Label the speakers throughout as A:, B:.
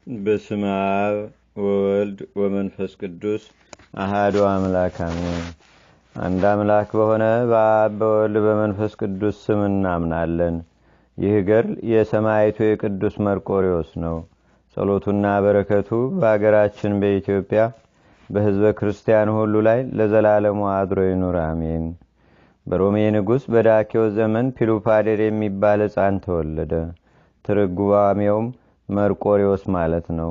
A: በስመ አብ ወወልድ ወመንፈስ ቅዱስ አሐዱ አምላክ አሜን። አንድ አምላክ በሆነ በአብ በወልድ በመንፈስ ቅዱስ ስም እናምናለን። ይህ ገድል የሰማዕቱ የቅዱስ መርቆሬዎስ ነው። ጸሎቱና በረከቱ በአገራችን በኢትዮጵያ በሕዝበ ክርስቲያን ሁሉ ላይ ለዘላለሙ አድሮ ይኑር አሜን። በሮሜ ንጉሥ በዳኪዎስ ዘመን ፒሉፓዴር የሚባል ሕፃን ተወለደ። ትርጓሜውም መርቆሬዎስ ማለት ነው።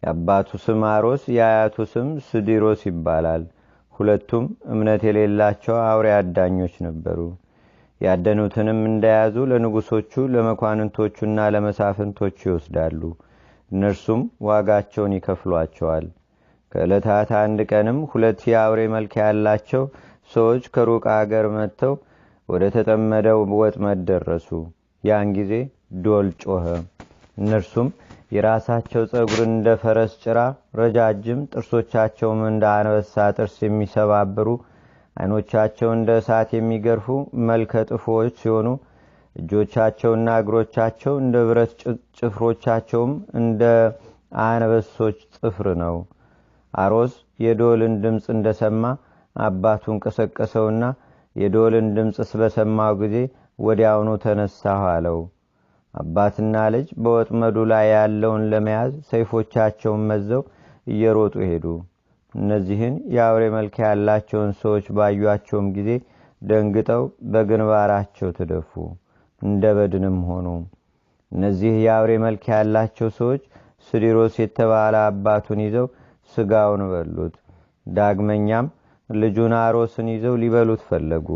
A: የአባቱ ስም አሮስ የአያቱ ስም ስዲሮስ ይባላል። ሁለቱም እምነት የሌላቸው አውሬ አዳኞች ነበሩ። ያደኑትንም እንደያዙ ለንጉሶቹ ለመኳንንቶቹና ለመሳፍንቶቹ ይወስዳሉ። እነርሱም ዋጋቸውን ይከፍሏቸዋል። ከዕለታት አንድ ቀንም ሁለት የአውሬ መልክ ያላቸው ሰዎች ከሩቅ አገር መጥተው ወደ ተጠመደው ወጥመድ ደረሱ። ያን ጊዜ ዶል ጮኸ። እነርሱም የራሳቸው ጸጉር እንደ ፈረስ ጭራ ረጃጅም፣ ጥርሶቻቸውም እንደ አንበሳ ጥርስ የሚሰባብሩ፣ ዓይኖቻቸው እንደ እሳት የሚገርፉ መልከ ጥፉዎች ሲሆኑ እጆቻቸውና እግሮቻቸው እንደ ብረት ጭፍሮቻቸውም እንደ አንበሶች ጥፍር ነው። አሮስ የዶልን ድምፅ እንደሰማ አባቱን ቀሰቀሰውና የዶልን ድምፅ በሰማው ጊዜ ወዲያውኑ ተነሳሁ አለው። አባትና ልጅ በወጥመዱ ላይ ያለውን ለመያዝ ሰይፎቻቸውን መዘው እየሮጡ ሄዱ። እነዚህን የአውሬ መልክ ያላቸውን ሰዎች ባዩአቸውም ጊዜ ደንግጠው በግንባራቸው ተደፉ፣ እንደ በድንም ሆኑ። እነዚህ የአውሬ መልክ ያላቸው ሰዎች ስዲሮስ የተባለ አባቱን ይዘው ስጋውን በሉት። ዳግመኛም ልጁን አሮስን ይዘው ሊበሉት ፈለጉ።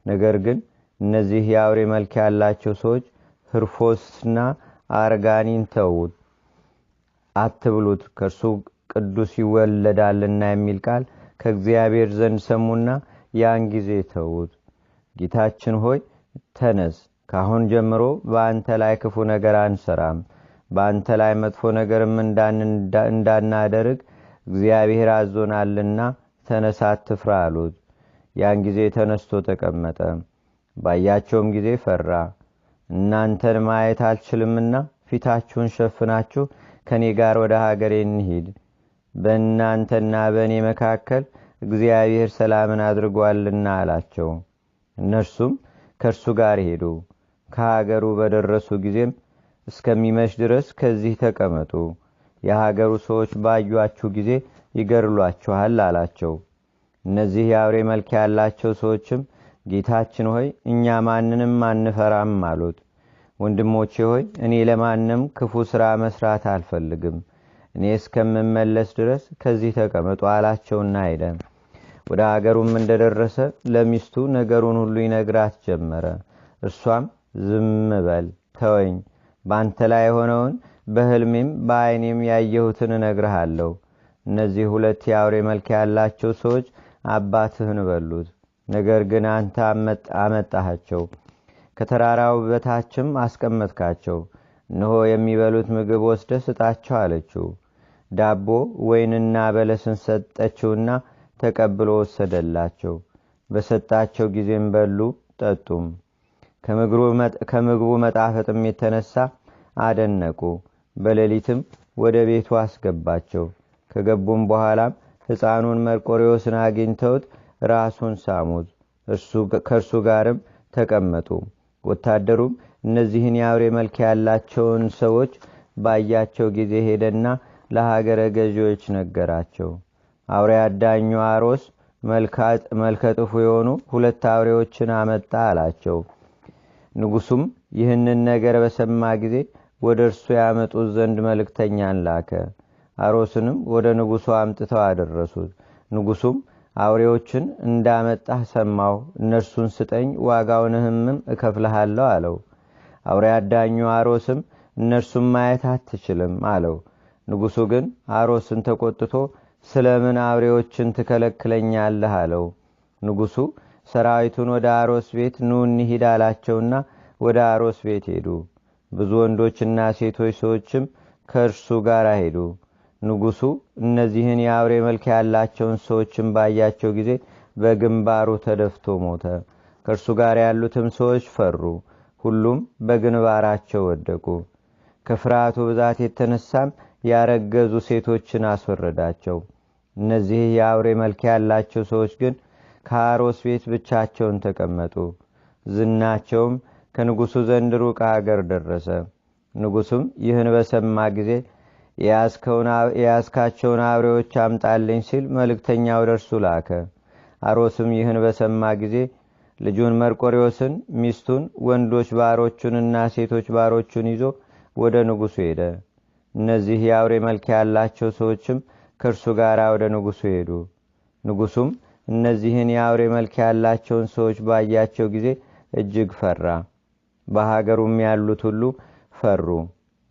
A: ነገር ግን እነዚህ የአውሬ መልክ ያላቸው ሰዎች ህርፎስና አርጋኒን ተዉት፣ አትብሉት፣ ከእርሱ ቅዱስ ይወለዳልና የሚል ቃል ከእግዚአብሔር ዘንድ ሰሙና ያን ጊዜ ተዉት። ጌታችን ሆይ ተነስ፣ ካሁን ጀምሮ በአንተ ላይ ክፉ ነገር አንሰራም፣ በአንተ ላይ መጥፎ ነገርም እንዳናደርግ እግዚአብሔር አዞናልና ተነሳ፣ አትፍራ አሉት። ያን ጊዜ ተነስቶ ተቀመጠ። ባያቸውም ጊዜ ፈራ። እናንተን ማየት አልችልምና ፊታችሁን ሸፍናችሁ ከኔ ጋር ወደ ሀገሬ እንሂድ፣ በእናንተና በእኔ መካከል እግዚአብሔር ሰላምን አድርጓልና አላቸው። እነርሱም ከእርሱ ጋር ሄዱ። ከሀገሩ በደረሱ ጊዜም እስከሚመሽ ድረስ ከዚህ ተቀመጡ፣ የሀገሩ ሰዎች ባዩአችሁ ጊዜ ይገድሏችኋል አላቸው። እነዚህ የአውሬ መልክ ያላቸው ሰዎችም ጌታችን ሆይ እኛ ማንንም አንፈራም አሉት። ወንድሞቼ ሆይ እኔ ለማንም ክፉ ሥራ መስራት አልፈልግም፣ እኔ እስከምመለስ ድረስ ከዚህ ተቀመጡ አላቸውና ሄደ። ወደ አገሩም እንደደረሰ ለሚስቱ ነገሩን ሁሉ ይነግራት ጀመረ። እርሷም ዝም በል ተወኝ፣ በአንተ ላይ የሆነውን በሕልሜም በዓይኔም ያየሁትን እነግርሃለሁ። እነዚህ ሁለት የአውሬ መልክ ያላቸው ሰዎች አባትህን በሉት፣ ነገር ግን አንተ አመጣሃቸው፣ ከተራራው በታችም አስቀመጥካቸው። እነሆ የሚበሉት ምግብ ወስደህ ስጣቸው አለችው። ዳቦ ወይንና በለስን ሰጠችውና ተቀብሎ ወሰደላቸው። በሰጣቸው ጊዜም በሉ ጠጡም። ከምግቡ መጣፈጥም የተነሳ አደነቁ። በሌሊትም ወደ ቤቱ አስገባቸው። ከገቡም በኋላም ሕፃኑን መርቆሬዎስን አግኝተውት ራሱን ሳሙት፣ ከእርሱ ጋርም ተቀመጡ። ወታደሩም እነዚህን የአውሬ መልክ ያላቸውን ሰዎች ባያቸው ጊዜ ሄደና ለሀገረ ገዢዎች ነገራቸው። አውሬ አዳኙ አሮስ መልከ ጥፉ የሆኑ ሁለት አውሬዎችን አመጣ አላቸው። ንጉሱም ይህንን ነገር በሰማ ጊዜ ወደ እርሱ ያመጡት ዘንድ መልእክተኛን ላከ። አሮስንም ወደ ንጉሱ አምጥተው አደረሱት። ንጉሱም አውሬዎችን እንዳመጣህ ሰማው፣ እነርሱን ስጠኝ፣ ዋጋውንህም እከፍልሃለሁ አለው። አውሬ አዳኙ አሮስም እነርሱን ማየት አትችልም አለው። ንጉሱ ግን አሮስን ተቆጥቶ ስለምን አውሬዎችን ትከለክለኛለህ አለው። ንጉሱ ሰራዊቱን ወደ አሮስ ቤት ኑ እንሂድ አላቸውና ወደ አሮስ ቤት ሄዱ። ብዙ ወንዶችና ሴቶች ሰዎችም ከእርሱ ጋር ሄዱ። ንጉሱ እነዚህን የአውሬ መልክ ያላቸውን ሰዎችን ባያቸው ጊዜ በግንባሩ ተደፍቶ ሞተ። ከእርሱ ጋር ያሉትም ሰዎች ፈሩ፣ ሁሉም በግንባራቸው ወደቁ። ከፍርሃቱ ብዛት የተነሳም ያረገዙ ሴቶችን አስወረዳቸው። እነዚህ የአውሬ መልክ ያላቸው ሰዎች ግን ከአሮስ ቤት ብቻቸውን ተቀመጡ። ዝናቸውም ከንጉሱ ዘንድ ሩቅ አገር ደረሰ። ንጉሱም ይህን በሰማ ጊዜ የያዝካቸውን አውሬዎች አምጣልኝ ሲል መልእክተኛ ወደ እርሱ ላከ። አሮስም ይህን በሰማ ጊዜ ልጁን መርቆሬዎስን፣ ሚስቱን፣ ወንዶች ባሮቹንና ሴቶች ባሮቹን ይዞ ወደ ንጉሱ ሄደ። እነዚህ የአውሬ መልክ ያላቸው ሰዎችም ከእርሱ ጋር ወደ ንጉሱ ሄዱ። ንጉሱም እነዚህን የአውሬ መልክ ያላቸውን ሰዎች ባያቸው ጊዜ እጅግ ፈራ። በሀገሩም ያሉት ሁሉ ፈሩ።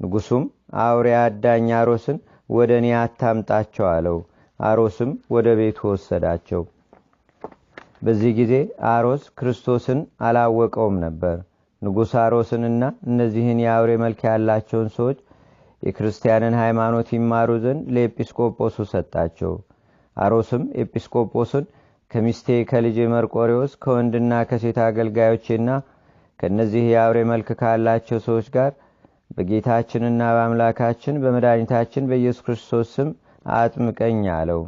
A: ንጉሱም አውሬ አዳኝ አሮስን ወደ እኔ አታምጣቸው አለው። አሮስም ወደ ቤቱ ወሰዳቸው። በዚህ ጊዜ አሮስ ክርስቶስን አላወቀውም ነበር። ንጉሥ አሮስንና እነዚህን የአውሬ መልክ ያላቸውን ሰዎች የክርስቲያንን ሃይማኖት ይማሩ ዘንድ ለኤጲስቆጶሱ ሰጣቸው። አሮስም ኤጲስቆጶስን ከሚስቴ ከልጄ መርቆሬዎስ ከወንድና ከሴት አገልጋዮቼና ከነዚህ የአውሬ መልክ ካላቸው ሰዎች ጋር በጌታችንና በአምላካችን በመድኃኒታችን በኢየሱስ ክርስቶስ ስም አጥምቀኝ አለው።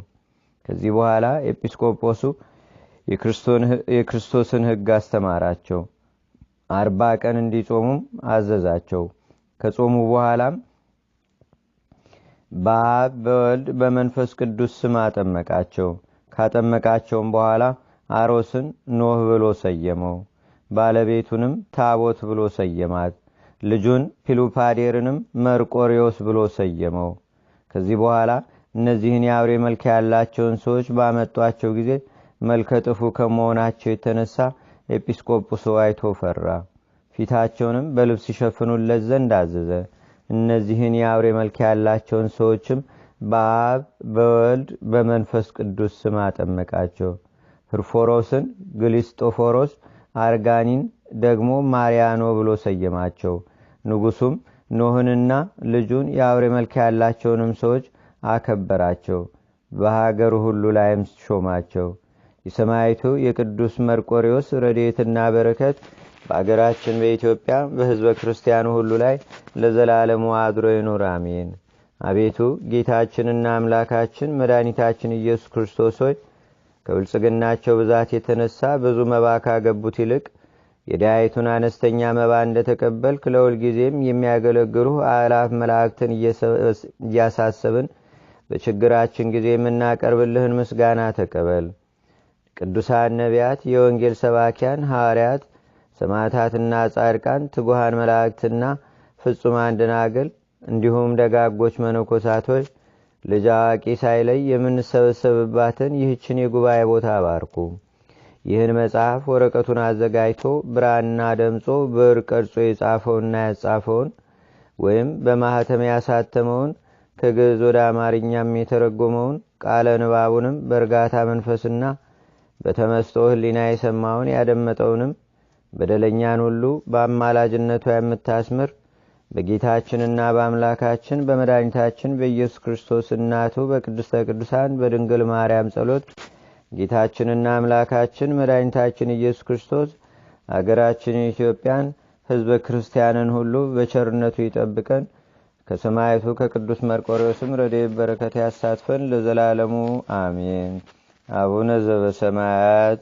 A: ከዚህ በኋላ ኤጲስቆጶሱ የክርስቶስን ሕግ አስተማራቸው። 40 ቀን እንዲጾሙም አዘዛቸው። ከጾሙ በኋላም በአብ በወልድ በመንፈስ ቅዱስ ስም አጠመቃቸው። ካጠመቃቸውም በኋላ አሮስን ኖህ ብሎ ሰየመው። ባለቤቱንም ታቦት ብሎ ሰየማት። ልጁን ፒሉፓዴርንም መርቆሬዎስ ብሎ ሰየመው። ከዚህ በኋላ እነዚህን የአውሬ መልክ ያላቸውን ሰዎች ባመጧቸው ጊዜ መልከ ጥፉ ከመሆናቸው የተነሳ ኤጲስቆጶሱ አይቶ ፈራ። ፊታቸውንም በልብስ ይሸፍኑለት ዘንድ አዘዘ። እነዚህን የአውሬ መልክ ያላቸውን ሰዎችም በአብ በወልድ በመንፈስ ቅዱስ ስም አጠመቃቸው። ፍርፎሮስን ግሊስጦፎሮስ፣ አርጋኒን ደግሞ ማርያኖ ብሎ ሰየማቸው። ንጉሱም ኖህንና ልጁን የአውሬ መልክ ያላቸውንም ሰዎች አከበራቸው። በሀገሩ ሁሉ ላይም ሾማቸው። የሰማይቱ የቅዱስ መርቆሬዎስ ረድኤትና በረከት በአገራችን በኢትዮጵያ በሕዝበ ክርስቲያኑ ሁሉ ላይ ለዘላለሙ አድሮ ይኑር፣ አሜን። አቤቱ ጌታችንና አምላካችን መድኃኒታችን ኢየሱስ ክርስቶስ ሆይ ከብልጽግናቸው ብዛት የተነሳ ብዙ መባ ካገቡት ይልቅ የዳይቱን አነስተኛ መባ እንደተቀበልክ ለሁልጊዜም የሚያገለግሉ አእላፍ መላእክትን እያሳሰብን በችግራችን ጊዜ የምናቀርብልህን ምስጋና ተቀበል። ቅዱሳን ነቢያት፣ የወንጌል ሰባኪያን ሐዋርያት፣ ሰማዕታትና ጻድቃን፣ ትጉሃን መላእክትና ፍጹማን ደናግል እንዲሁም ደጋጎች መነኮሳቶች ልጅ አዋቂ ሳይለይ የምንሰበሰብባትን ይህችን የጉባኤ ቦታ አባርኩ። ይህን መጽሐፍ ወረቀቱን አዘጋጅቶ ብራና ደምጾ ብዕር ቀርጾ የጻፈውንና ያጻፈውን ወይም በማህተም ያሳተመውን ከግዕዝ ወደ አማርኛም የተረጎመውን ቃለ ንባቡንም በእርጋታ መንፈስና በተመስጦ ሕሊና የሰማውን ያደመጠውንም በደለኛን ሁሉ በአማላጅነቷ የምታስምር በጌታችንና በአምላካችን በመድኃኒታችን በኢየሱስ ክርስቶስ እናቱ በቅድስተ ቅዱሳን በድንግል ማርያም ጸሎት ጌታችንና አምላካችን መድኃኒታችን ኢየሱስ ክርስቶስ አገራችን ኢትዮጵያን ሕዝበ ክርስቲያንን ሁሉ በቸርነቱ ይጠብቀን። ከሰማይቱ ከቅዱስ መርቆሬዎስም ረድኤት በረከት ያሳትፈን ለዘላለሙ አሜን። አቡነ ዘበሰማያት